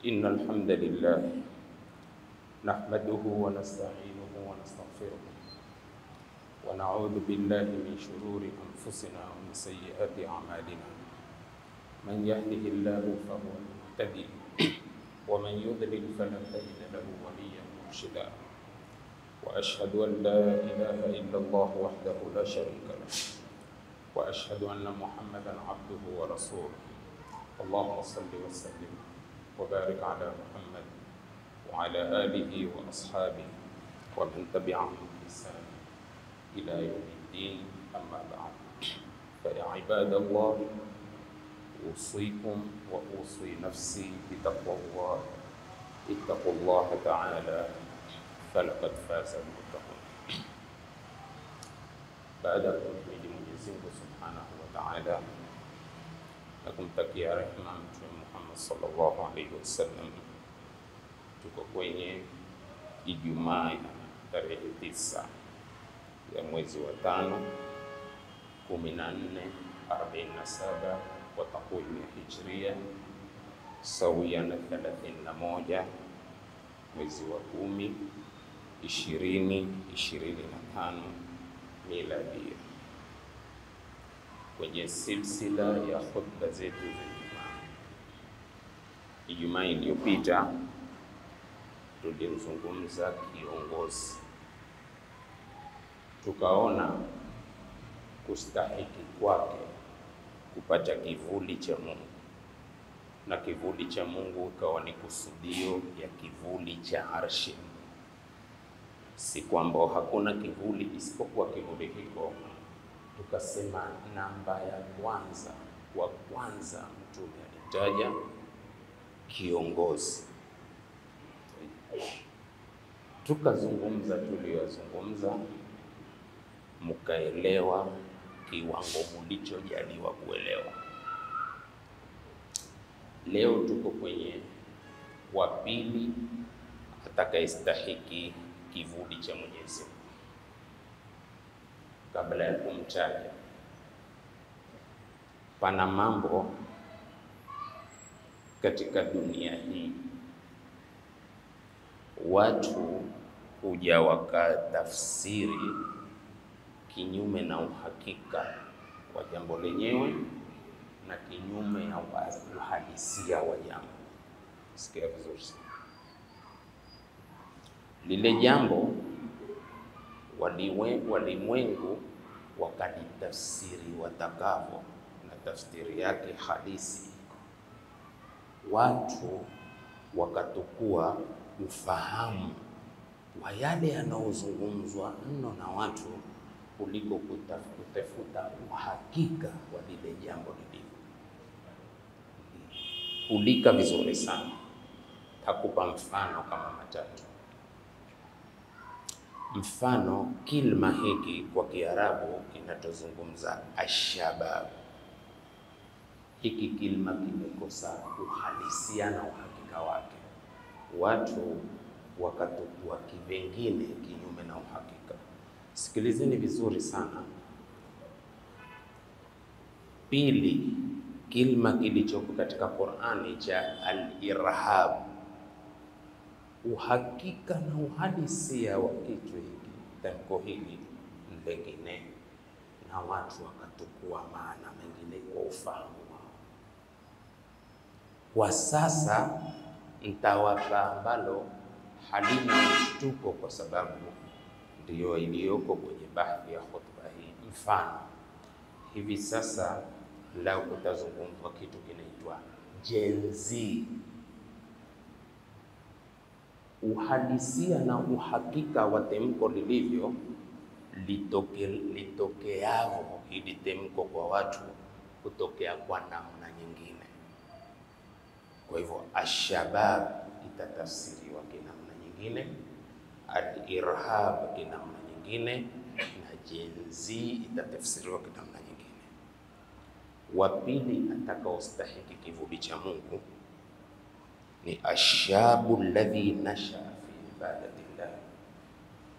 إن الحمد لله نحمده ونستعينه ونستغفره ونعوذ بالله من شرور أنفسنا ومن سيئات أعمالنا. من يهده الله فهو المهتدي ومن يضلل فلن تجد له وليا مرشدا. وأشهد أن لا إله إلا الله وحده لا شريك له وأشهد أن محمدا عبده ورسوله. اللهم صل وسلم وبارك على محمد وعلى آله وأصحابه ومن تبعهم بإحسان إلى يوم الدين. أما بعد، فيا عباد الله، أوصيكم وأوصي نفسي بتقوى الله. اتقوا الله تعالى فلقد فاز المتقون. Baada ya kumhimidi Mwenyezi Mungu Subhanahu wa Ta'ala na kumtakia rehema Mtume Muhammad sallallahu alaihi wasallam, tuko kwenye Ijumaa ya tarehe 9 ya mwezi wa 5 1447 kwa takwimu ya Hijria, sawia na 31 mwezi wa 10 2025 miladia. Kwenye silsila ya khutba zetu za Ijumaa iliyopita tulimzungumza kiongozi, tukaona kustahiki kwake kupata kivuli cha Mungu, na kivuli cha Mungu ikawa ni kusudio ya kivuli cha arshi. Si kwamba hakuna kivuli isipokuwa kivuli hiko. Tukasema namba ya kwanza Mtume alitaja kiongozi. Tukazungumza tuliyozungumza, mkaelewa kiwango mlichojaliwa kuelewa. Leo tuko kwenye wa pili atakayestahiki kivuli cha Mwenyezi Mungu. Kabla ya kumtaja, pana mambo katika dunia hii watu huja wakatafsiri kinyume na uhakika wa jambo lenyewe na kinyume na uhalisia wa jambo. Sikia vizuri sana. Lile jambo walimwengu wakalitafsiri watakavyo, na tafsiri yake halisi watu wakatukua ufahamu wa yale yanayozungumzwa mno na watu kuliko kutafuta uhakika wa lile jambo lilivyo. Ulika vizuri sana. Takupa mfano kama matatu. Mfano, kilma hiki kwa Kiarabu kinachozungumza ashabab. Hiki kilma kimekosa uhalisia na uhakika wake. Watu wakatukua kivengine kinyume na uhakika. Sikilizeni vizuri sana. Pili, kilma kilichoko katika Qur'ani cha al-irhab, uhakika na uhalisia wa kitu hiki, tamko hili lingine, na watu wakatukua maana mengine kwa ufahamu wao. Kwa sasa nitawapa ambalo halina mshtuko, kwa sababu ndiyo iliyoko kwenye bahthi ya khutba hii. Mfano, hivi sasa lao kutazungumzwa kitu kinaitwa Gen Z. Uhalisia na uhakika wa temko lilivyo litokeavo hili temko kwa watu kutokea kwa namna nyingine. Kwa hivyo ashabab itatafsiriwa kinamna nyingine, al-irhab kinamna nyingine, na Gen Z itatafsiriwa kinamna nyingine. Wa pili atakaostahiki kivuli cha Mungu ni ashabu alladhi nasha fi ibadatillah,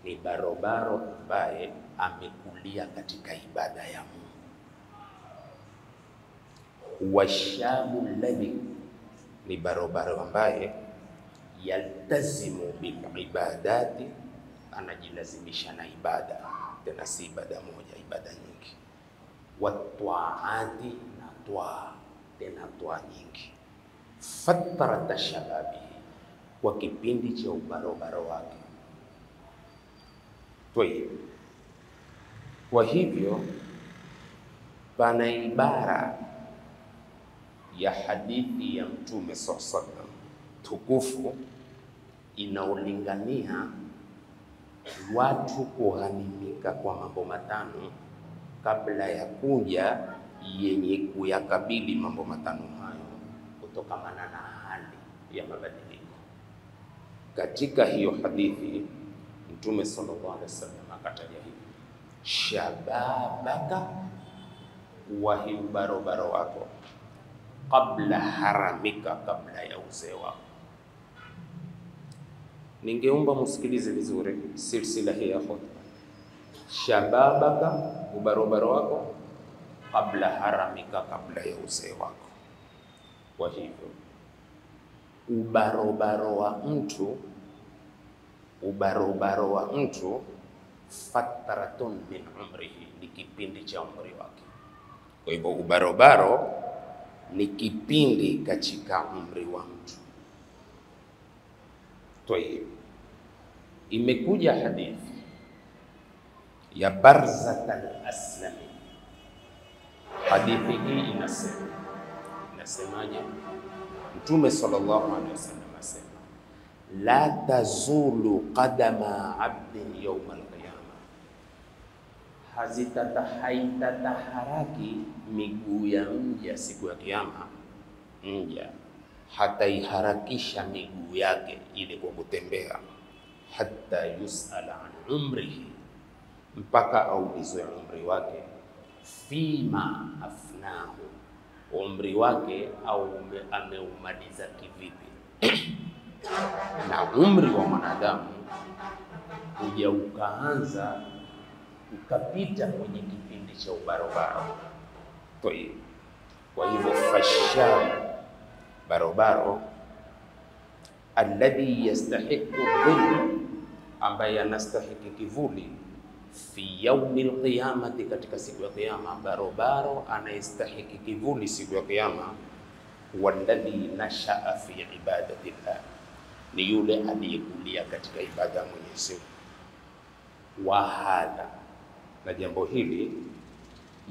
ni barobaro ambaye amekulia katika ibada ya Mungu. Washabu alladhi ni barobaro ambaye yaltazimu bil ibadati, anajilazimisha na ibada, tena si ibada moja, ibada nyingi. Watwaati, na twaa, tena twaa nyingi. Fatrata shababi, kwa kipindi cha ubarobaro wake. Kwa hivyo pana ibara ya hadithi ya Mtume SAW tukufu inaolingania watu kughanimika kwa mambo matano kabla ya kuja yenye kuyakabili mambo matano hayo kutokamana na hali ya mabadiliko. Katika hiyo hadithi Mtume sallallahu alaihi wasallam akataja hivi: shababaka, wa barobaro wako, kabla haramika, kabla ya uzee wako. Ningeomba musikilize vizuri silsila hii ya khutba. Shababaka, ubarobaro wako, kabla haramika, kabla ya uzee wako. Kwa hivyo ubarobaro wa mtu fatratun min umrihi, ni kipindi cha umri wake. Kwa hivyo ubarobaro ni kipindi katika umri wa mtu. Imekuja hadithi ya Barzat al-Aslami. Hadithi hii inasemaje? Mtume sallallahu alaihi wasallam asema, la tazulu qadama abdin yawm al-qiyama, haitataharaki miguu ya mja siku ya kiyama. Mja hataiharakisha miguu yake ile kwa kutembea, hatta yusala an umrihi, mpaka aulizwe umri wake, fima afnahu, umri wake au ameumaliza kivipi. Na umri wa mwanadamu huja ukaanza ukapita kwenye kipindi cha ubarobaro. Kwa hivyo fashab, barobaro, alladhi yastahiqu dhill, ambaye anastahiki kivuli, fi yaumil qiyamati, katika siku ya kiyama. Barobaro anayestahiki kivuli siku ya kiyama, walladhi nashaa fi ibadatillah, ni yule aliyekulia katika ibada ya Mwenyezi Mungu. Wa hadha, na jambo hili,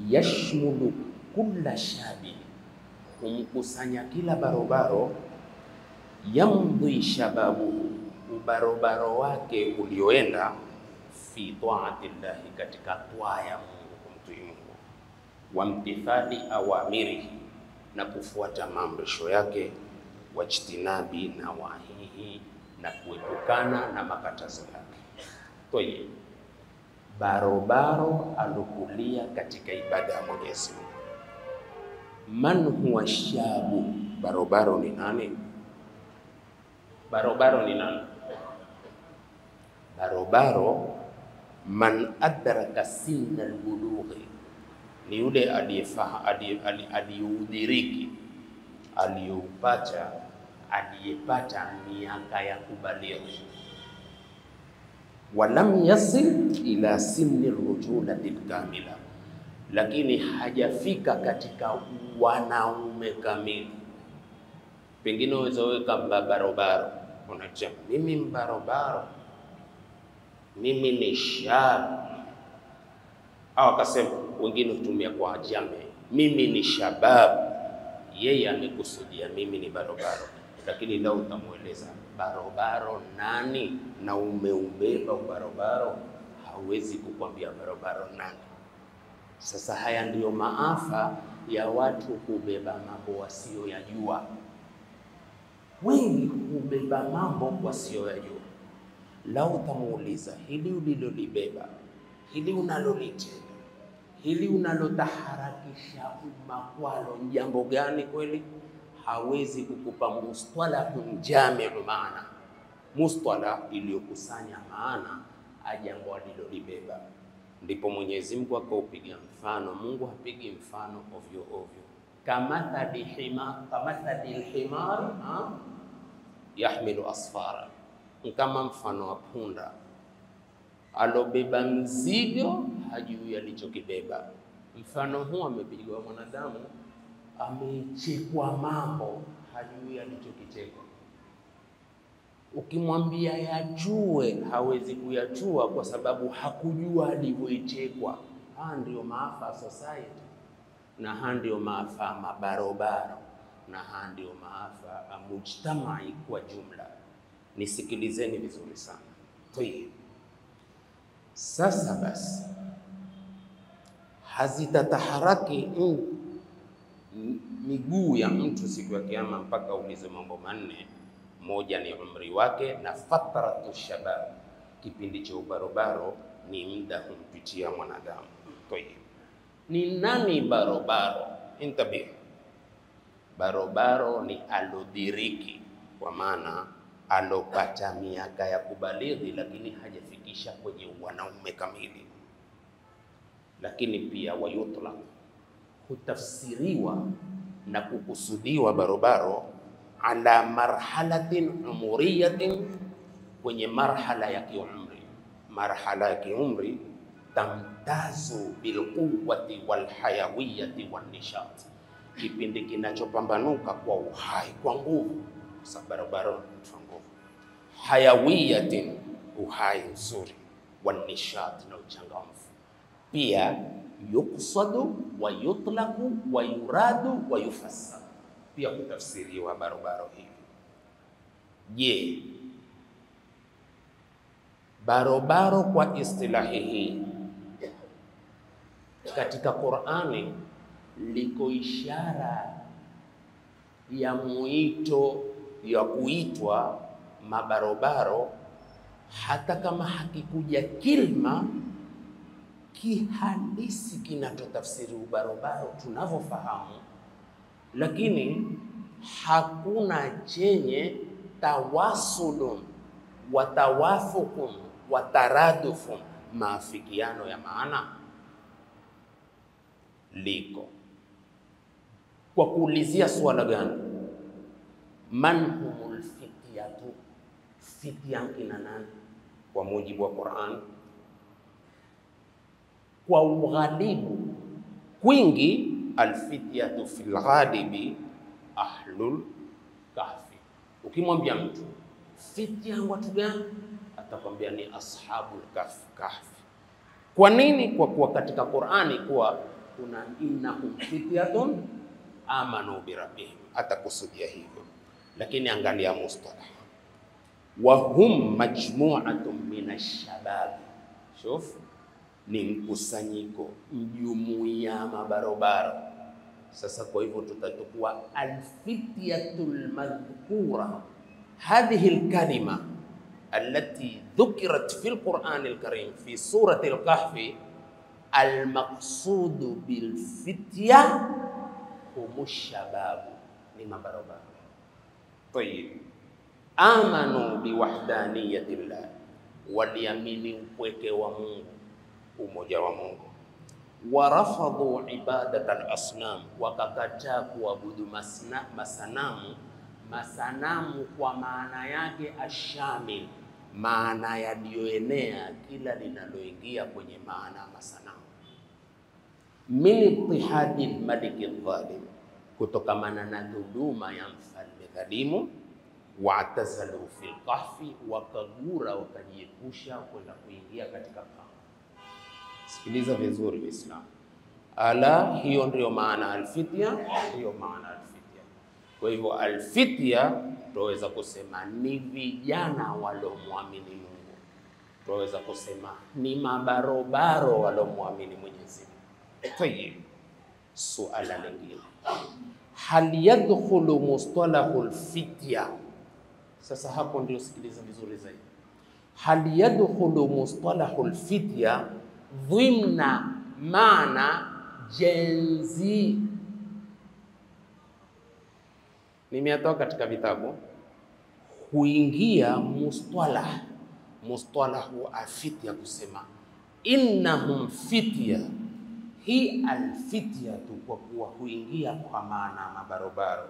yashmulu kulla shabi, humkusanya kila barobaro, yamdhi shababu, ubarobaro wake ulioenda, fi taati llahi, katika twaa ya Mungu, kumtii Mungu, wa mtithali awamirihi, na kufuata maamrisho yake, wajtinabi nawahihi, na kuepukana na makatazo yake. Barobaro alukulia katika ibada ya Mwenyezi Mungu. Man huwa shabu, barobaro ni nani? Barobaro ni nani? Barobaro, man adraka sinna al-bulughi, ni yule aliyeudiriki, aliyepata miaka ya kubalighi, walam yasil ila sinni rujulati kamila, lakini hajafika katika wanaume kamili. Pengine unaweza weka barobaro, unasema mimi mbarobaro, mimi ni shab, au akasema, wengine hutumia kwa jame, mimi ni shabab. Yeye amekusudia mimi ni barobaro, lakini leo utamueleza barobaro nani na umeubeba barobaro, hawezi kukwambia barobaro nani. Sasa haya ndiyo maafa ya watu kubeba mambo wasioyajua. Wengi kubeba mambo wasioyajua. Lau utamuuliza, hili ulilolibeba, hili unalolitenda, hili unalotaharakisha umma kwalo, jambo gani kweli? Hawezi kukupa mustalahun jami'u maana, mustalah iliyokusanya maana ajambo alilolibeba. Ndipo Mwenyezi Mungu akaupiga mfano. Mungu hapigi mfano ovyo ovyo. kamathali himar yahmilu asfara, kama mfano wa punda alobeba mzigo hajui alichokibeba. Mfano huu amepigwa mwanadamu, amechekwa mambo hajui alichokichekwa. Ukimwambia yajue hawezi kuyajua kwa sababu hakujua alivyoichekwa. Haya ndio maafa society, na haya ndio maafa mabarobaro, na haya ndio maafa mujtamai kwa jumla. Nisikilizeni vizuri sana. Tayeb, sasa basi hazitataharaki miguu ya mtu siku ya Kiyama mpaka ulize mambo manne. Moja ni umri wake na fatratu shabab, kipindi cha ubarobaro ni muda humpitia mwanadamu. Tayeb, ni nani barobaro? Intabih, barobaro ni alodiriki, kwa maana alopata miaka ya kubalighi lakini hajafikisha kwenye wanaume kamili. Lakini pia wayutlaq, hutafsiriwa na kukusudiwa barobaro ala marhalatin umuriyatin, kwenye marhala ya kiumri. Marhala ya kiumri tamtazu bilquwwati walhayawiyati wanishat, kipindi kinachopambanuka kwa uhai, kwa nguvu. Barobaro kwa nguvu, hayawiyatin, uhai nzuri, wanishat, na uchangamfu. Pia yuqsadu wa yutlaqu wa yuradu wa yufassar, pia kutafsiriwa barobaro hivi. Je, barobaro kwa istilahi hii katika Qur'ani liko ishara ya mwito ya kuitwa mabarobaro, hata kama hakikuja kilma kihalisi kinachotafsiri ubarobaro tunavyofahamu, lakini hakuna chenye tawasulun wa tawafukun wa taradufun, maafikiano ya maana liko. Kwa kuulizia swala gani? Man humul fityatu, fitya kina nani kwa mujibu wa Qur'an? Kwa ughalibu kwingi, alfityatu fil ghalibi ahlul kahfi. Ukimwambia mtu fitya watu gani, atakwambia ni ashabul kahfi. Kwa nini? Kwa kuwa katika Qur'ani kuwa kuna innahum fityatun amanu birabbihim, atakusudia hivyo. Lakini angalia mustalah, wa hum majmu'atun minash shabab. Shuf, ni mkusanyiko, mjumuiya mabarobaro. Sasa kwa hivyo tutatukua alfityatul madhkura, hadhihi alkalima allati dhukirat fi alquran alkarim fi surati alkahfi, almaqsudu bilfitya humush shababu, ni mabarobaro. Tayib, amanu biwahdaniyatillah, waliamini upweke wa Mungu, umoja wa Mungu. Warafadhu ibadatal asnam, wakakataa kuabudu masanamu. Masanamu kwa maana yake ashamil, maana yaliyoenea, kila linaloingia kwenye maana masanamu. Min ittihadi almaliki dhalim, kutokamana na dhuluma ya mfalme dhalimu. Wa'tazalu fil kahfi, wakagura wakajiepusha kwenda kuingia katika pango. Sikiliza vizuri Uislamu, ala, hiyo ndio maana alfitya, hiyo maana alfitya. Kwa hivyo alfitya tunaweza kusema ni vijana walomwamini Mungu, tunaweza kusema ni mabarobaro walomwamini Mwenyezi Mungu. Tayeb, suala lingine, hal yadkhulu mustalahul fitya. Sasa hapo ndio sikiliza vizuri zaidi. Hal yadkhulu mustalahul fitya dhimna maana jenzi. Nimetoka katika vitabu, huingia mustalahu afitya, kusema innahum fitya, hii alfityatu kwa kuwa huingia kwa maana mabarobaro.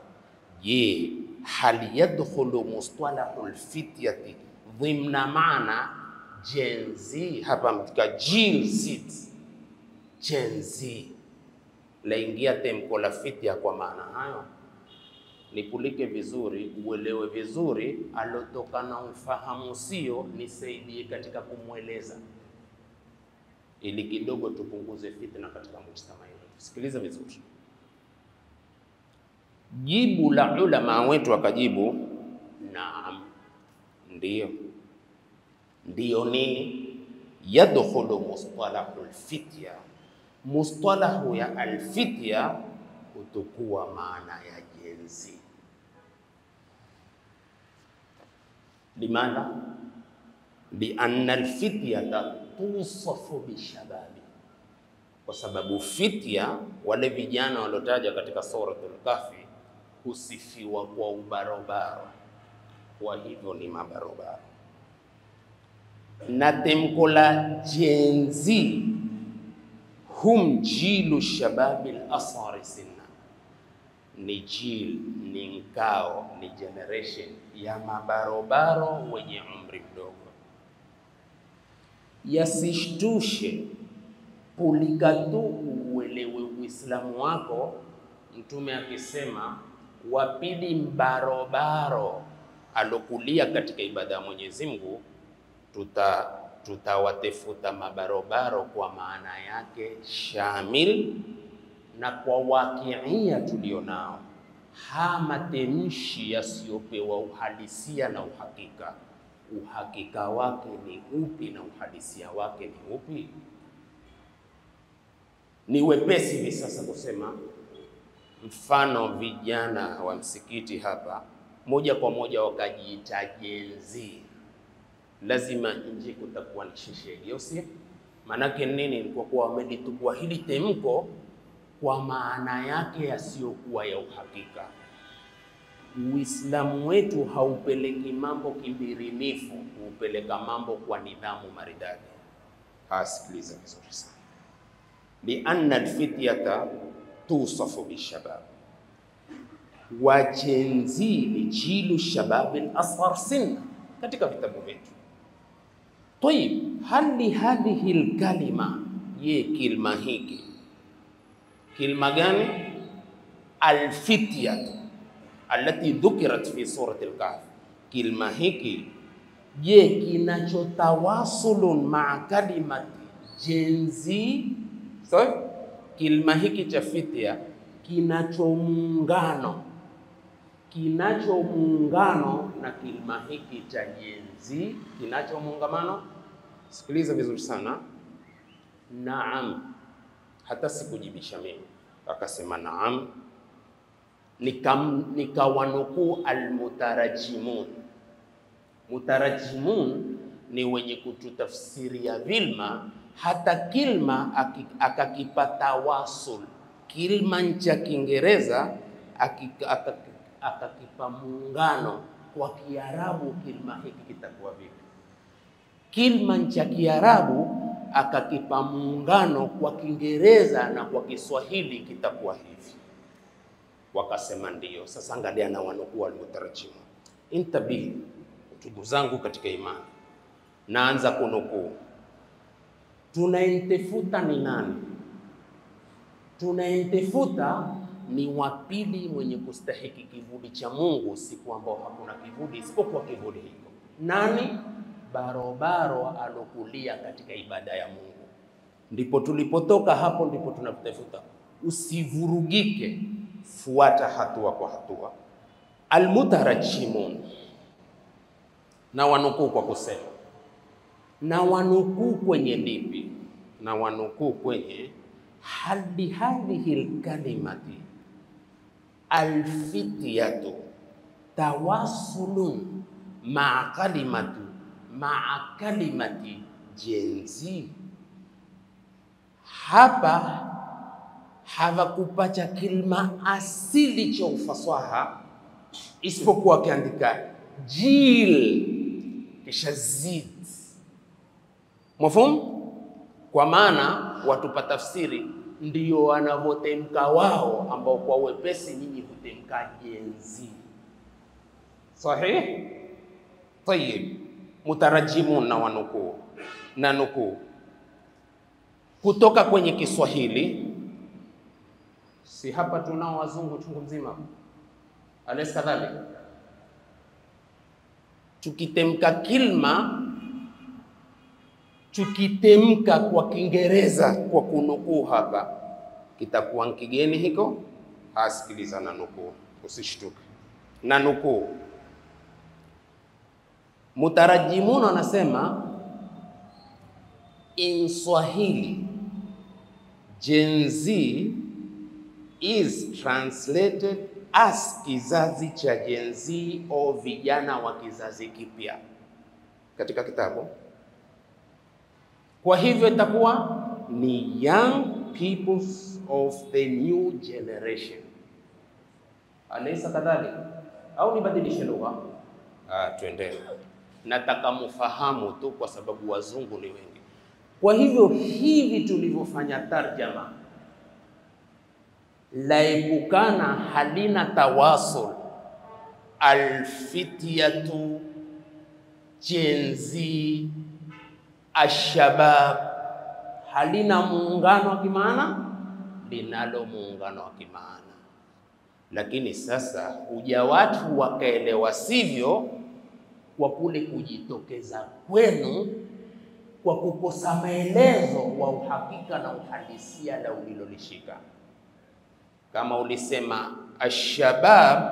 Je, hal yadkhulu mustalahu alfityati dhimna maana Gen Z? Hapa katika Gen Z, Gen Z laingia temko la fitya kwa maana hayo? Nikulike vizuri, uelewe vizuri, alotokana ufahamu sio, nisaidie katika kumweleza ili kidogo tupunguze fitna katika mujtama yetu. Sikiliza vizuri. Jibu la ulama wetu wakajibu, naam, ndio. Ndio nini? Yadkhulu mustalahu alfitya, mustalahu ya alfitya utakuwa maana ya Gen Z. Limana lianna alfityata tusafu bishababi, kwa sababu fitya, wale vijana waliotaja katika suratul Kahfi, husifiwa kwa ubarobaro, kwa hivyo ni mabarobaro. Na temko la Gen Z, hum jilu shababi al-asghari sinna, ni jil, ni nkao, ni generation ya mabarobaro wenye umri mdogo. Yasishtushe pulika tu uelewe Uislamu wako. Mtume akisema wapili mbarobaro alokulia katika ibada ya Mwenyezi Mungu, tutawatefuta mabarobaro kwa maana yake shamil na kwa wakiia tulionao. Matemshi yasiyopewa uhalisia na uhakika, uhakika wake ni upi na uhalisia wake ni upi? Ni wepesi hivi sasa kusema mfano vijana wa msikiti hapa moja kwa moja wakajiita Gen Z, lazima nje kutakuwa ni shisheli, sio? Manake nini? Kwa kuwa wamelitukua hili temko kwa maana yake yasiyokuwa ya uhakika. Uislamu wetu haupeleki mambo kimbirinifu, upeleka mambo kwa nidhamu maridadi. Sikiliza vizuri sana. Lianna alfityata tusafu bishabab wa Gen Z ni jilu shababi al-asghar sinna katika vitabu vyetu. Tayib, hali hadhihi al-kalima, ye kilma hiki, kilma gani? Alfityatu allati dhukirat fi surati al-Kahf. Kilma hiki je, kinachotawasulun ma'a kalimati Gen Z? So, kilma hiki cha fitya kinachomuungano na kilma hiki cha Gen Z, kinachomuungamano. Sikiliza vizuri sana. Naam, hata sikujibisha mimi, akasema naam. Nikawanukuu almutarajimun. Mutarajimun ni wenye kututafsiria vilma, hata kilma akakipa tawasul. Kilma cha Kiingereza akakipa muungano, kwa Kiarabu kilma hiki kitakuwa vipi? Kilma cha Kiarabu akakipa muungano kwa Kiingereza na kwa Kiswahili kitakuwa hivi. Wakasema ndio. Sasa angalia na wanukuu almutarajimun. Intabihi ndugu zangu katika imani, naanza kunukuu. Tunayentefuta ni nani? Tunayentefuta ni wapili mwenye kustahiki kivuli cha Mungu, siku ambao hakuna kivuli isipokuwa kivuli hicho. Nani? Barobaro alokulia katika ibada ya Mungu. Ndipo tulipotoka, hapo ndipo tunatafuta. Usivurugike, fuata hatua kwa hatua. Almutarajimun, na wanukuu kwa kusema, na wanukuu kwenye lipi? Na wanukuu kwenye hadi hadhihi alkalimati alfityatu tawasulun ma'a kalimati Gen Z. Hapa hawakupacha kilma asili cha ufasaha isipokuwa akiandika jil kisha zid. Mafhum? Kwa maana watupa tafsiri ndio wanavyotemka wao, ambao kwa wepesi nyinyi hutemka jenzi. Sahih? Tayyib. Mutarajimun na wanukuu na nukuu kutoka kwenye Kiswahili. Si hapa tunao wazungu chungu mzima, alaysa kadhalika? Tukitemka kilma, tukitemka kwa Kiingereza kwa kunukuu hapa, kitakuwa kigeni hiko. Hasikiliza na nukuu, usishtuke na nukuu. Mutarajimun anasema in Swahili Gen Z is translated as kizazi cha Gen Z au vijana wa kizazi kipya katika kitabu. Kwa hivyo itakuwa ni young peoples of the new generation. Alaysa kadhalika? Au nibadilishe lugha? Tuendelee. Nataka mufahamu tu kwa sababu wazungu ni wengi. Kwa hivyo hivi tulivyofanya tarjama laibukana halina tawasul alfityatu Gen Z ashabab, halina muungano wa kimaana, linalo muungano wa kimaana. Lakini sasa huja watu wakaelewa sivyo kwa kule kujitokeza kwenu kwa kukosa maelezo wa uhakika na uhalisia la ulilolishika. Kama ulisema ashabab,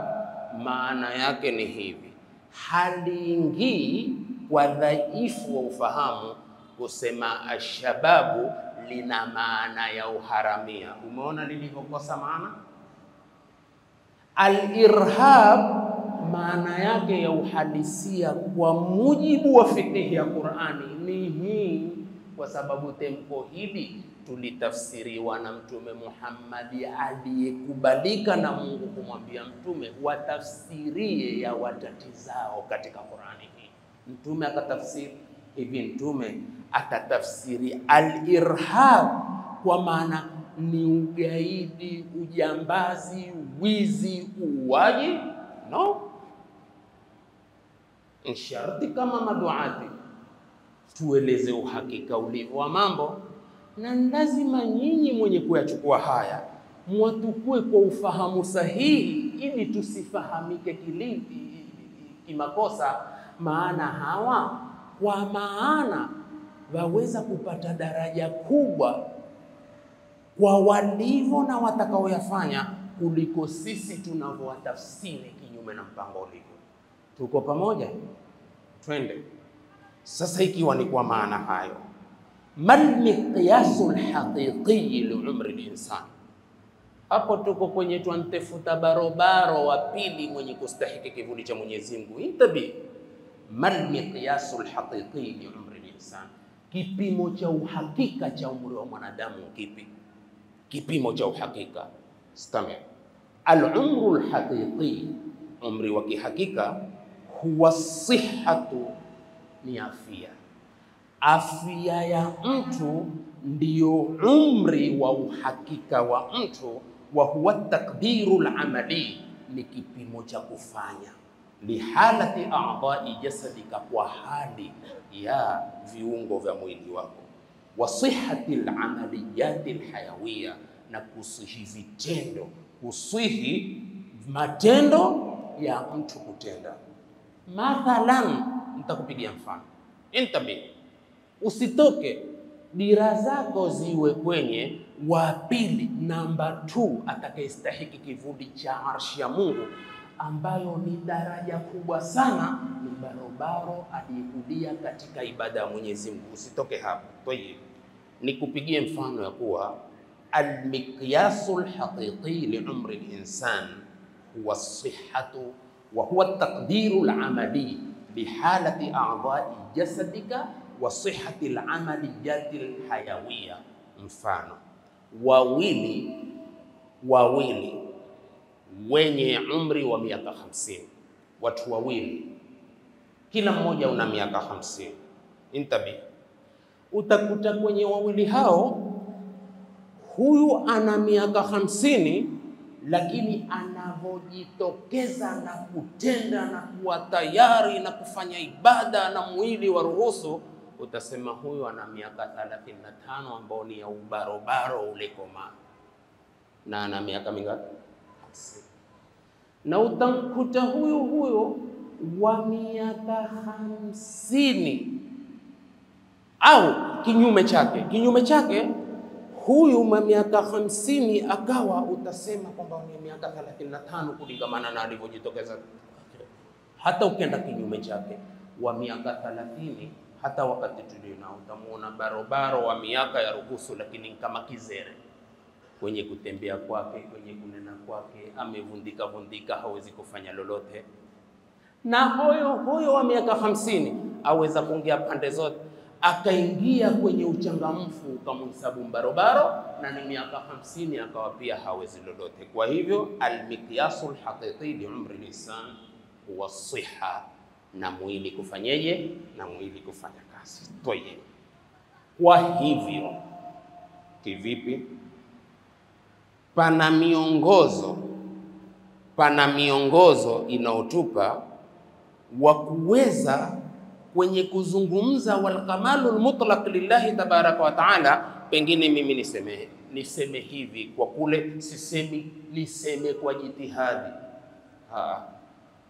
maana yake ni hivi, haliingii kwa dhaifu wa ufahamu kusema ashababu lina maana ya uharamia. Umeona lilivyokosa maana? Al-irhab maana yake ya uhalisia kwa mujibu wa fikihi ya Qur'ani ni hii, kwa sababu temko hili tulitafsiriwa na Mtume Muhammad aliyekubalika na Mungu kumwambia Mtume watafsirie ya watatizao katika Qur'ani hii. Mtume akatafsiri hivi, Mtume atatafsiri al-irhab kwa maana ni ugaidi, ujambazi, wizi, uwaji? No. Insharti kama maduati tueleze uhakika ulivyo wa mambo, na lazima nyinyi mwenye kuyachukua haya mwatukue kwa ufahamu sahihi, ili tusifahamike kimakosa. Maana hawa kwa maana waweza kupata daraja kubwa kwa walivyo na watakaoyafanya kuliko sisi tunavyowatafsiri kinyume na mpango ulivyo. Tuko pamoja? Twende. Sasa ikiwa ni kwa maana hayo, mal miqyasul haqiqi li umri al-insan. Hapo tuko kwenye twantefuta barobaro wa pili mwenye kustahiki kivuli cha Mwenyezi Mungu. Intabi, mal miqyasul haqiqi li umri al-insan, kipimo cha uhakika cha umri wa mwanadamu kipi? Kipimo cha uhakika. Stami. Al-umru al-haqiqi, umri wa kihakika, huwa sihhatu, ni afya. Afya ya mtu ndiyo umri wa uhakika wa mtu. Wa huwa takdiru al-amali, ni kipimo cha kufanya lihalati a'dha'i jasadika, kwa hali ya viungo vya mwili wako. Wa sihhati al-amaliyati al-hayawiyya, na kusihi vitendo, kusihi matendo ya mtu kutenda. Mathalan, nitakupigia mfano. Intabi, usitoke dira zako ziwe kwenye wa pili, namba 2 atakayestahiki kivuli cha arshi ya Mungu, ambayo ni daraja kubwa sana, ni barobaro aliyekulia katika ibada ya Mwenyezi Mungu. Usitoke hapo. Kwa hiyo nikupigie mfano ya kuwa al-miqyasul haqiqi li umri al-insan huwa as-sihhatu wa huwa at-taqdiru al-amali bi halati a'dha'i jasadika wa sihhati al-amaliyati al-hayawiyya. Mfano, wawili wenye umri wa miaka 50, watu wawili kila mmoja una miaka 50. Intabi, utakuta kwenye wawili hao huyu ana miaka 50 lakini anavojitokeza na kutenda na kuwa tayari na kufanya ibada na mwili wa ruhusu, utasema huyu ana miaka 35 ambao ni ya ubarobaro ule koma, na ana miaka mingapi? 50. Na utamkuta huyo wa miaka 50 au kinyume chake huyu wa miaka 50 akawa utasema kwamba ni miaka 35 kulingamana na alivyojitokeza. Hata ukienda kinyume chake wa miaka 30, hata wakati tulionao utamuona barobaro wa miaka ya ruhusu, lakini kama kizere kwenye kutembea kwake, kwenye kunena kwake, amevundika, hawezi kufanya lolote. Na huyo wa miaka 50 aweza kuongea pande zote, akaingia kwenye uchangamfu ukamhesabu barobaro, na ni miaka 50 akawa pia hawezi lolote. Kwa hivyo almiqyasul haqiqi li umri lisan huwa siha, na mwili kufanyeje? Na mwili kufanya kazi. Toye. Kwa hivyo kivipi? Pana miongozo inaotupa wa kuweza kwenye kuzungumza wal kamalul mutlaq lillahi tabaraka wa taala. Pengine mimi niseme hivi kwa kule, niseme kwa jitihadi.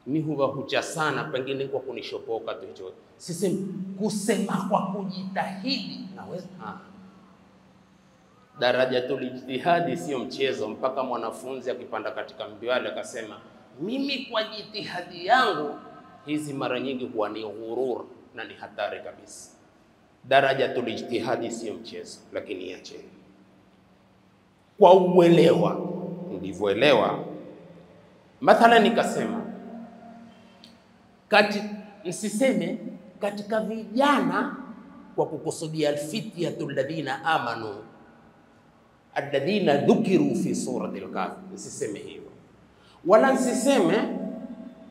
Ni huwa hucha sana pengine kwa kunishopoka tu hicho. Sisemi kusema kwa kujitahidi, naweza darajatul ijtihadi sio mchezo. Mpaka mwanafunzi akipanda katika mbiwale akasema mimi kwa jitihadi yangu, hizi mara nyingi huwa ni ghurur na ni hatari kabisa. Darajatul ijtihadi sio mchezo, lakini yacheni kwa uelewa. Ndivyoelewa mathalan nikasema msiseme katika vijana kwa kukusudia alfityatul ladhina amanu alladhina dhukiru fi suratil Kahf. Msiseme hivyo, wala msiseme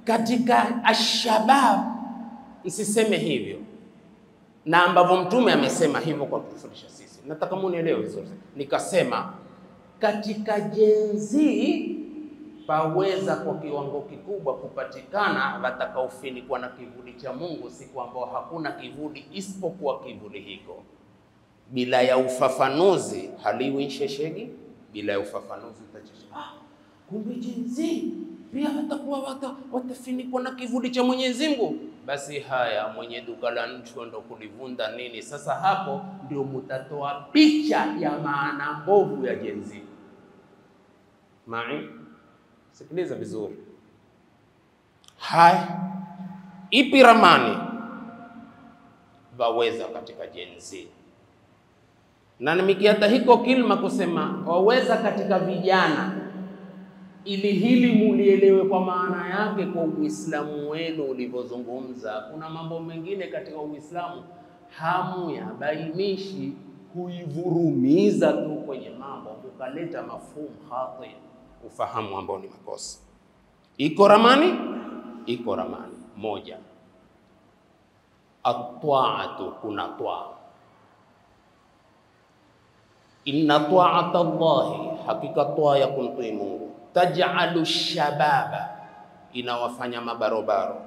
katika ashabab, msiseme hivyo, na ambavyo Mtume amesema hivyo kwa kutufundisha sisi. Nataka munielewe vizuri. Nikasema katika jenzi paweza kwa kiwango kikubwa kupatikana watakaofinikwa na kivuli cha Mungu, siku ambao hakuna kivuli isipokuwa kivuli hiko. Bila ya ufafanuzi haliwi sheshegi, bila ya ufafanuzi utachesha. Kumbe jenzi pia watakuwa watafinikwa na kivuli cha Mwenyezi Mungu. Basi haya, mwenye duka la ncho ndo kulivunda nini? Sasa hapo ndio mutatoa picha ya maana mbovu ya jenzi. Sikiliza vizuri. Haya, ipi ramani waweza katika jenzi? Na nimikiata hiko kilma kusema waweza katika vijana, ili hili mulielewe kwa maana yake kwa Uislamu wenu ulivyozungumza. Kuna mambo mengine katika Uislamu hamu ya bainishi, kuivurumiza tu kwenye mambo, ukaleta mafhumu khati, ufahamu ambao ni makosa. Iko ramani? Iko ramani. Moja, at-ta'atu, kuna taa. Inna ta'ata Allahi, hakika taa ya kumtii Mungu, taj'alu shababa, inawafanya mabarobaro,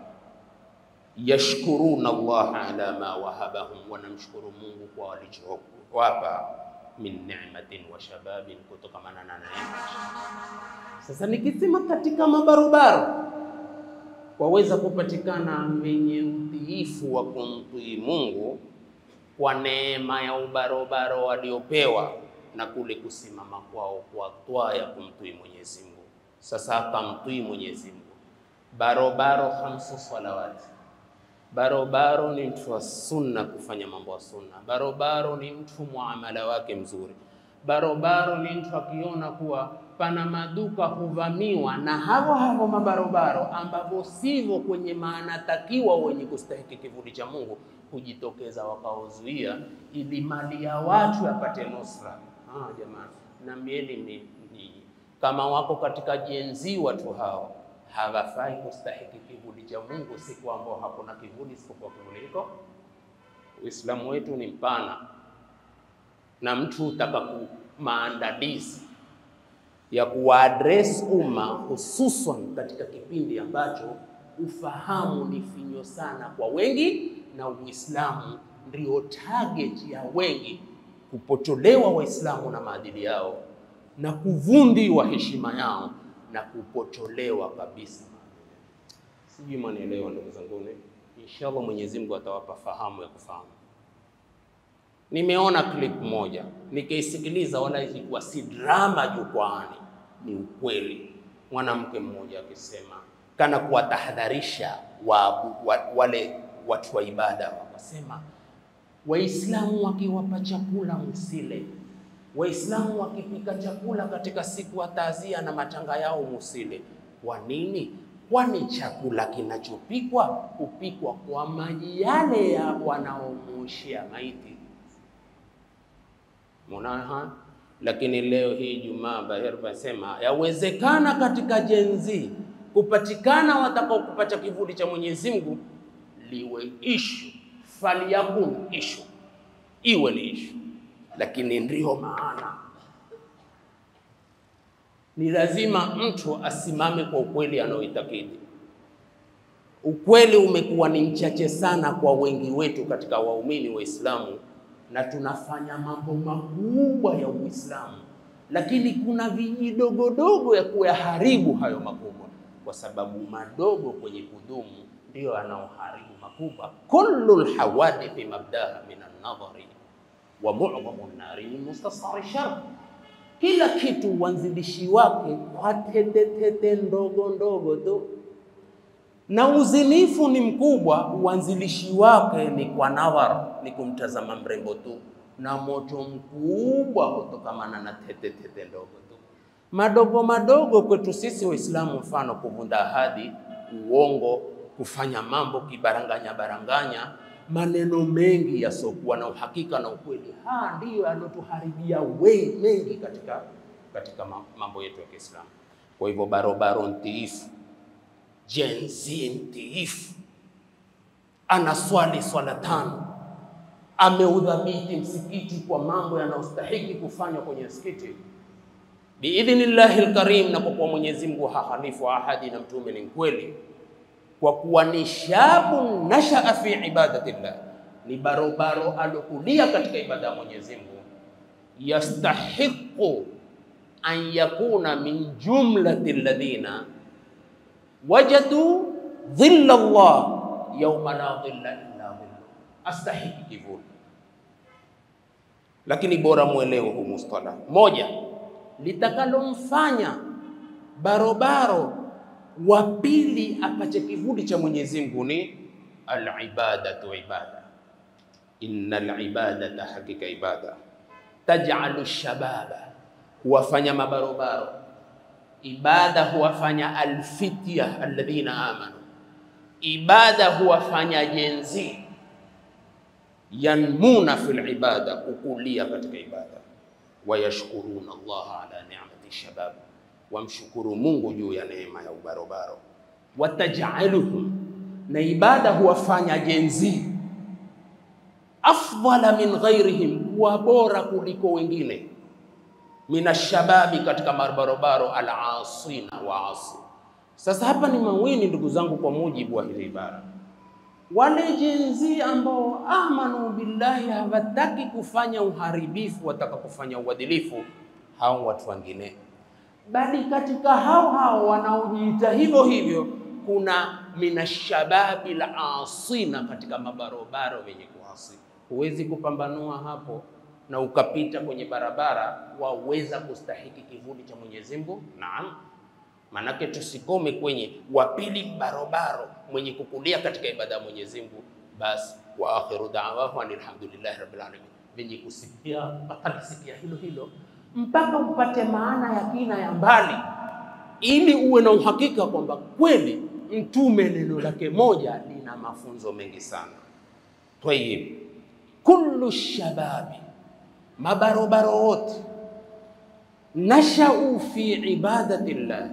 yashkuruna Allah ala ma wahabahum, wanamshukuru Mungu kwa walichowapa min ni'matin wa shababin, kutokamana na neema. Sasa nikisema katika mabarobaro waweza kupatikana mwenye utiifu wa kumtii Mungu kwa neema ya ubarobaro waliopewa na kule kusimama kwao kwa toa ya kumtii Mwenyezi Mungu. Sasa akamtii Mwenyezi Mungu, barobaro 5 salawati. Barobaro ni mtu wa sunna, kufanya mambo ya sunna. Barobaro ni mtu muamala wake mzuri. Barobaro ni mtu akiona kuwa pana maduka huvamiwa na hao mabarobaro ambao sivyo kwenye maana takiwa wenye kustahiki kivuli cha Mungu, kujitokeza wakaozuia ili mali ya watu yapate nusra. Jamani, na mieni ni kama wako katika jenzi, watu hao hawafai kustahiki kivuli cha Mungu, siku ambao hakuna kivuli isipokuwa kivuli hiko. Uislamu wetu ni mpana, na mtu utaka maandalizi ya kuaddress umma, hususan katika kipindi ambacho ufahamu ni finyo sana kwa wengi na Uislamu ndio target ya wengi, kupotolewa Waislamu na maadili yao na kuvundiwa heshima yao na kupotolewa kabisa. Sijui mnaelewa ndugu zangu. Inshallah Mwenyezi Mungu atawapa fahamu ya kufahamu. Nimeona clip moja nikaisikiliza, wala ilikuwa si drama jukwaani, ni ukweli. Mwanamke mmoja akisema kana kuwatahadharisha wale watu wa ibada, wakasema Waislamu wakiwapa chakula msile, Waislamu wakipika chakula katika siku ya taazia na matanga yao musile. Kwa nini? Kwani chakula kinachopikwa hupikwa kwa maji yale ya wanaomuoshia maiti. Munaha, lakini leo hii Jumaa Bahir basema yawezekana katika jenzi kupatikana watakao kupata kivuli cha Mwenyezi Mungu, liwe ishu, faliyakun ishu, iwe ni ishu. Lakini ndio maana ni lazima mtu asimame kwa ukweli anaoitakidi. Ukweli umekuwa ni mchache sana kwa wengi wetu katika waumini Waislamu, na tunafanya mambo makubwa ya Uislamu, lakini kuna vijidogodogo ya kuyaharibu hayo makubwa, kwa sababu madogo kwenye kudumu ndio yanaoharibu makubwa. Kullul hawadithi mabdaha minan nadhari wa mu'dhamu an-nari min mustasari shar. Kila kitu uanzilishi wake kwa tete ndogo ndogo tu, na uzinifu ni mkubwa, uanzilishi wake ni kwa nadhar, ni kumtazama mrembo tu, na moto mkubwa kutokamana na tete ndogo tu. Madogo madogo kwetu sisi Waislamu, mfano kuvunda ahadi, uongo, kufanya mambo kibaranganya, maneno mengi yasiokuwa na uhakika na ukweli, ndiyo yanotuharibia mengi katika mambo yetu ya Kiislamu. Kwa hivyo barobaro ntiifu, jenzi ntiifu, anaswali swala 5, ameudhabiti msikiti kwa mambo yanayostahili kufanywa kwenye msikiti biidhnillahil karim, na kwa kuwa Mwenyezi Mungu hahalifu ahadi na mtume ni kweli, kwa kuwa ni shabu nashaa fi ibadatillah, ni barobaro alokulia katika ibada ya Mwenyezi Mungu, yastahiqu an yakuna min jumlati alladhina wajadu dhilla Allah yawma la dhilla illa dhilluh, astahiki kivuli. Lakini bora muelewe huu mustalah moja litakalomfanya barobaro wa pili apache kivuli cha Mwenyezi Mungu ni al-ibadatu. Ibada, innal ibadata, hakika ibada, taj'alu shababa, huwafanya mabarobaro. Ibada huwafanya alfitya alladhina amanu, ibada huwafanya jenzi yanmuna fil ibada, kukulia katika ibada. Wayashkuruna Allah ala ni'mati shabab, wamshukuru Mungu juu ya neema ya ubarobaro. Wataj'aluhum, na ibada huwafanya jenzi afdala min ghairihim, wa bora kuliko wengine, minashababi, katika mabarobaro, al-asina wa asi. Sasa hapa ni mawini ndugu zangu, kwa mujibu wa hili ibara, wale jenzi ambao amanu billahi, hawataki kufanya uharibifu, wataka kufanya uadilifu, hao watu wengine. Bali katika hao wanaojiita hivyo kuna minashababi al-asina, katika mabarobaro wenye kuasi. Huwezi kupambanua hapo na ukapita kwenye barabara waweza kustahiki kivuli cha Mwenyezi Mungu? Naam. Manake tusikome kwenye wapili barobaro mwenye kukulia katika ibada ya Mwenyezi Mungu. Basi wa akhiru da'wahu alhamdulillahi rabbil alamin, wenye kusikia akalisikia hilo mpaka upate maana ya kina ya mbali, ili uwe na uhakika kwamba kweli mtume neno lake moja lina mafunzo mengi sana. Tayyib, kullu shababi, mabarobaro wote, nashau fi ibadatillah,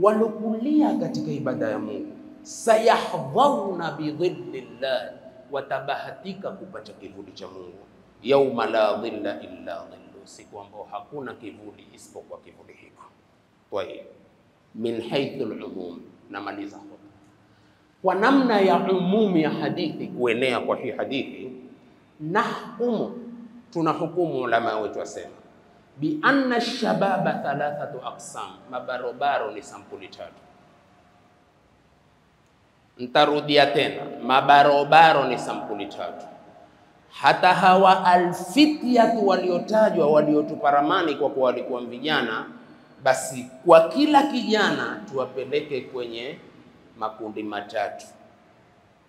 walokulia katika ibada ya Mungu, sayahdhauna bidhillillah, watabahatika kupata kivuli cha Mungu, yauma la dhilla illa dhillu, siku ambao hakuna kivuli isipokuwa kivuli hiko. Kwa hiyo min haythu al-umum, namaliza kwa namna ya umumi ya hadithi, kuenea kwa hii hadithi, nahkumu, tunahukumu, ulama wetu wasema bi anna shababa thalathatu aqsam, mabarobaro ni sampuli tatu. Ntarudia tena, mabarobaro ni sampuli tatu. Hata hawa alfityatu waliotajwa, waliotuparamani kwa kuwa walikuwa vijana, basi kwa kila kijana tuwapeleke kwenye makundi matatu.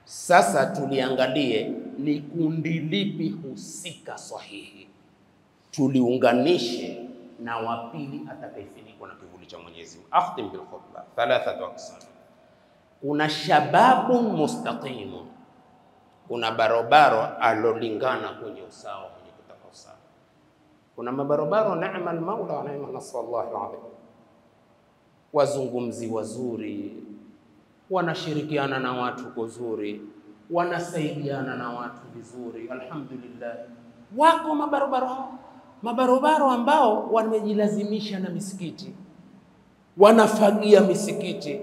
Sasa tuliangalie ni kundi lipi husika sahihi, tuliunganishe na wapili atakayefunikwa na kivuli cha Mwenyezi Mungu. Akhtim bil khutbah thalathatu aqsam. Kuna shababun mustaqimun, kuna barobaro alolingana kwenye usawa, mwenye kutaka usawa. Kuna mabarobaro ni'mal maula wa ni'mal nasrullah alazim, wazungumzi wazuri, wanashirikiana na watu kuzuri, wanasaidiana na watu vizuri, alhamdulillah. Wako mabarobaro ambao wamejilazimisha na misikiti, wanafagia misikiti,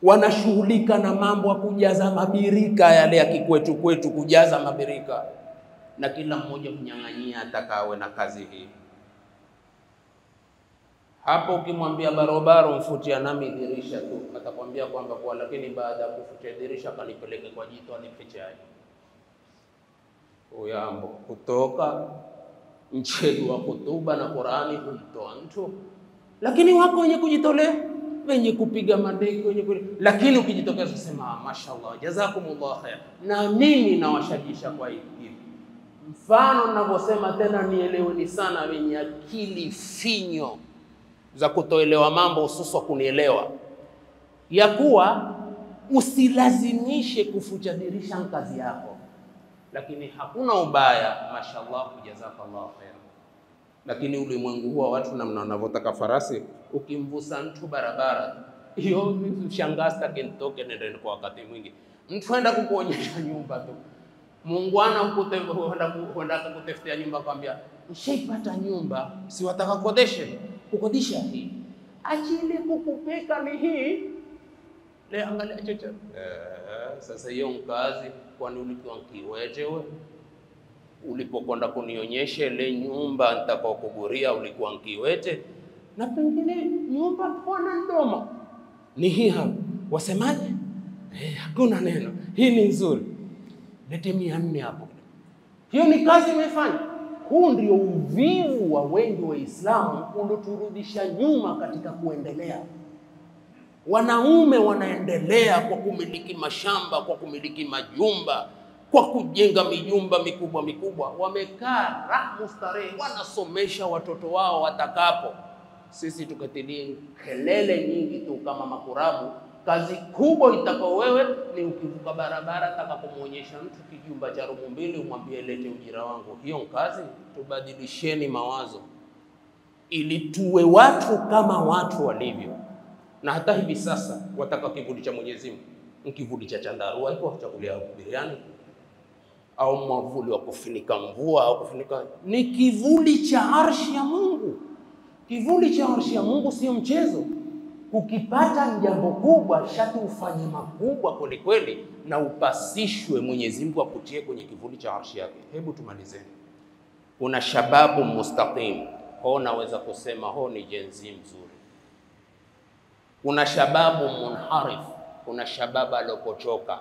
wanashughulika na mambo ya kujaza mabirika yale ya kikwetu kwetu, kujaza mabirika, na kila mmoja kunyang'anyia atakawe na kazi hii. Hapo ukimwambia barobaro mfutia nami dirisha tu, atakwambia kwamba kwa, lakini baada ya kufutia dirisha kanipeleke kwa jito anifichaje. Uyambo kutoka mchedu wa kutuba na Qur'ani kumtoa mtu. Lakini wako wenye kujitolea, wenye kupiga mandeki, lakini ukijitokeza kusema mashallah jazakumullah khair, na mimi nawashajisha kwa hivi. Mfano ninavyosema tena nieleweni sana, wenye akili finyo za kutoelewa mambo, hususa kunielewa, ya kuwa usilazimishe kufucha dirisha kazi yako, lakini hakuna ubaya, mashallah jazakallah khair. Lakini ulimwengu huwa watu namna wanavyotaka farasi, ukimvusa mtu barabara hiyo shangasta kentoke nendeni kwa wakati mwingi. Mtu enda kukuonyesha nyumba tu, muungwana huenda kukutafutia nyumba, kwambia nishaipata nyumba, si wataka kukodisha hii, achile kukupeka ni hii le, angalia chochote. Sasa hiyo mkazi, kwani ulikuwa kiwete wewe? Ulipokwenda kunionyesha ile nyumba nitakao kuguria ulikuwa kiwete? Na pengine nyumba bwana ndomo ni hii hapa, wasemaje? Hakuna neno, hii ni nzuri, lete 400 hapo. Hiyo ni kazi umefanya. Huu ndio uvivu wa wengi wa Islamu ulioturudisha nyuma katika kuendelea. Wanaume wanaendelea kwa kumiliki mashamba, kwa kumiliki majumba, kwa kujenga mijumba mikubwa mikubwa, wamekaa raha mustarehe, wanasomesha watoto wao watakapo. Sisi tukatilie kelele nyingi tu kama makurabu. Kazi kubwa itakao wewe ni ukivuka barabara atakapomwonyesha mtu kijumba cha room 2 umwambie lete ujira wangu. Hiyo kazi. Tubadilisheni mawazo ili tuwe watu kama watu walivyo. Na hata hivi sasa wataka kivuli cha Mwenyezi Mungu, kivuli cha chandarua iko chakulia biriani, au mwavuli wa kufunika mvua, au kufunika, ni kivuli cha arshi ya Mungu. Kivuli cha arshi ya Mungu sio mchezo. Ukipata jambo kubwa, shati ufanye makubwa kweli kweli, na upasishwe Mwenyezi Mungu akutie kwenye kivuli cha arshi yake. Hebu tumalizeni. Kuna shababu mustaqim, ho naweza kusema ho ni jenzi mzuri. Kuna shababu munharif, kuna shababa alopochoka,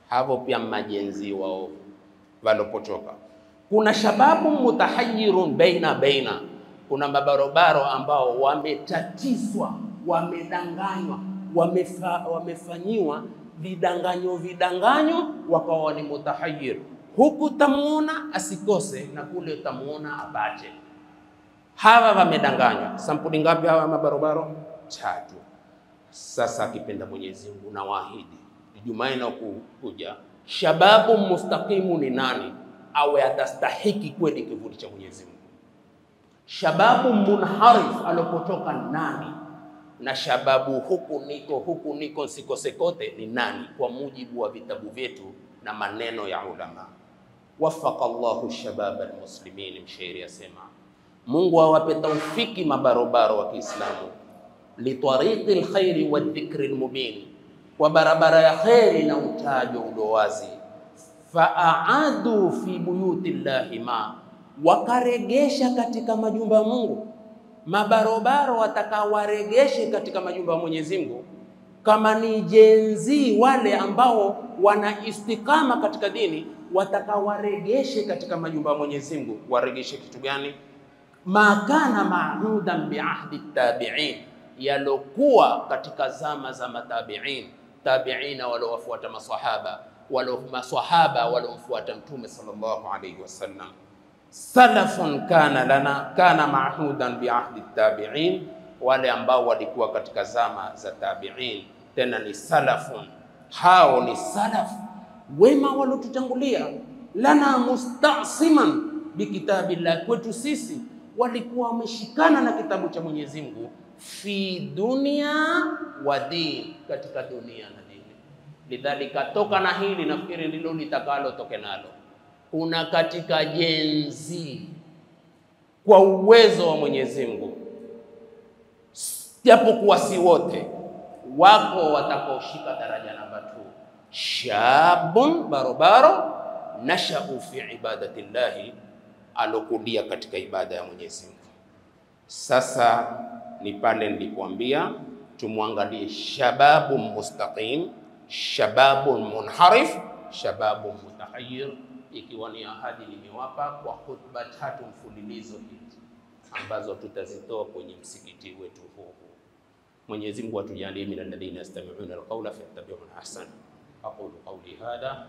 hapo pia majenzi wao walopochoka. Kuna shababu mutahayyirun baina, kuna mabarobaro ambao wametatizwa, wamedanganywa, wamefanyiwa vidanganyo, wakawa ni mutahayyir. Huku tamuona asikose na kule tamuona abache. Hawa wamedanganywa. Sampuli ngapi hawa mabarobaro? 3. Sasa akipenda Mwenyezi Mungu na waahidi Ijumaa inayokuja, shababu mustaqimu ni nani awe atastahiki kweli kivuli cha Mwenyezi Mungu? Shababu munharif alopotoka nani? Na shababu huku niko sikosekote ni nani, kwa mujibu wa vitabu vyetu na maneno ya ulama? Wafaqa Allahu shabab almuslimin, mshairi asema Mungu awape taufiki mabarobaro wa Kiislamu, litariqi alkhairi wadhikri almubin, kwa barabara ya khairi na utajo ulowazi. Faaadu fi buyuti llahi ma, wakaregesha katika majumba ya Mungu. Mabarobaro watakawaregeshe katika majumba ya Mwenyezi Mungu, kama ni jenzi wale ambao wana istikama katika dini, watakawaregeshe katika majumba ya Mwenyezi Mungu. Waregeshe kitu gani? Makana ma'hudan bi'ahdi tabi'in, yalokuwa katika zama za matabi'in. Tabi'ina waliowafuata maswahaba, waliofuata Mtume sallallahu alayhi wasallam. Salafun kana lana, kana ma'hudan bi'ahdi tabi'in, wale ambao walikuwa katika zama za tabi'in, tena ni salafun. Hao ni salaf wema waliotutangulia. Lana musta'siman bikitabillah, kwetu sisi walikuwa wameshikana na kitabu cha Mwenyezi Mungu. Fi dunia wa din, katika dunia na dini. Lidhalika, toka na hili nafikiri ndilo litakalo toke nalo. Kuna katika jenzi kwa uwezo wa Mwenyezi Mungu, japokuwa si wote, wako watakaoshika daraja namba 2. Shabun barobaro nashau fi ibadati llahi, alokulia katika ibada ya Mwenyezi Mungu. Sasa ni pale nilipoambia tumwangalie shababun mustaqim, shababun munharif, shababun mutahayyir, ikiwa ni ahadi nimewapa kwa khutba 3 mfululizo hizi ambazo tutazitoa kwenye msikiti wetu huu. Mwenyezi Mungu atujalie min alladhina yastami'una alqawla fayattabi'una ahsana. Aqulu qawli hadha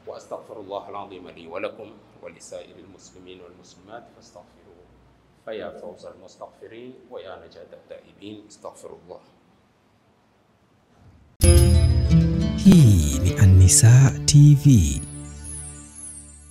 wa astaghfirullah alazim li wa lakum wa lisairil muslimin wal muslimat fastaghfiruhu faya fawza al mustaghfirin wa ya najat at-taibin. Astaghfirullah. Hii ni An-Nisaa TV.